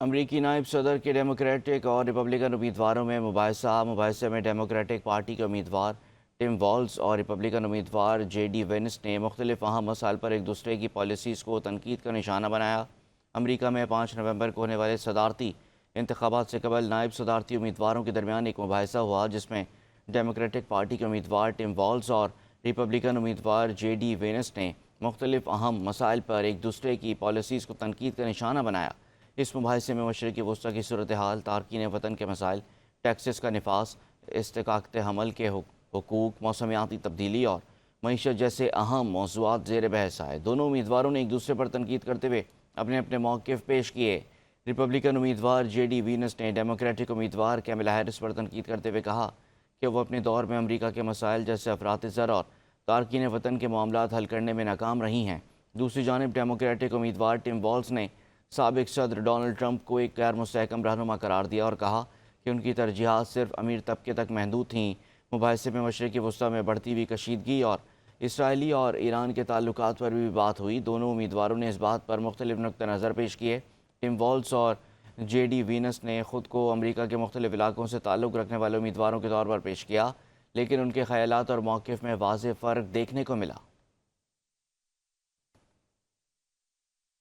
امریکی نائب صدر کے ڈیموکریٹک اور ریپبلکن امیدواروں میں مباحثے میں ڈیموکریٹک پارٹی کے امیدوار ٹم والز اور ریپبلکن امیدوار جے ڈی وینس نے مختلف اہم مسائل پر ایک دوسرے کی پالیسیز کو تنقید کا نشانہ بنایا۔ امریکہ میں 5 نومبر کو ہونے والے صدارتی انتخابات سے قبل نائب صدارتی امیدواروں کے درمیان ایک مباحثہ ہوا، جس میں ڈیموکریٹک پارٹی کے امیدوار ٹم والز اور ریپبلکن امیدوار جے ڈی وینس نے مختلف اہم مسائل پر ایک دوسرے کی پالیسیز کو تنقید کا نشانہ بنایا۔ اس مباحثے میں مشرقی وسطی کی صورتحال، تارکین وطن کے مسائل، ٹیکسز کا نفاذ، استحقاقِ حمل کے حقوق، موسمیاتی تبدیلی اور معیشت جیسے اہم موضوعات زیر بحث آئے۔ دونوں امیدواروں نے ایک دوسرے پر تنقید کرتے ہوئے اپنے اپنے موقف پیش کیے۔ ریپبلکن امیدوار جے ڈی وینس نے ڈیموکریٹک امیدوار کیملا ہیرس پر تنقید کرتے ہوئے کہا کہ وہ اپنے دور میں امریکہ کے مسائل جیسے افراط زر اور تارکین وطن کے معاملات حل کرنے میں ناکام رہی ہیں۔ دوسری جانب ڈیموکریٹک امیدوار ٹم والز نے سابق صدر ڈونلڈ ٹرمپ کو ایک غیر مستحکم رہنما قرار دیا اور کہا کہ ان کی ترجیحات صرف امیر طبقے تک محدود تھیں۔ مباحثے میں مشرقی وسطی میں بڑھتی ہوئی کشیدگی اور اسرائیلی اور ایران کے تعلقات پر بھی بات ہوئی۔ دونوں امیدواروں نے اس بات پر مختلف نقطہ نظر پیش کیے۔ ٹم والز اور جے ڈی وینس نے خود کو امریکہ کے مختلف علاقوں سے تعلق رکھنے والے امیدواروں کے طور پر پیش کیا، لیکن ان کے خیالات اور موقف میں واضح فرق دیکھنے کو ملا۔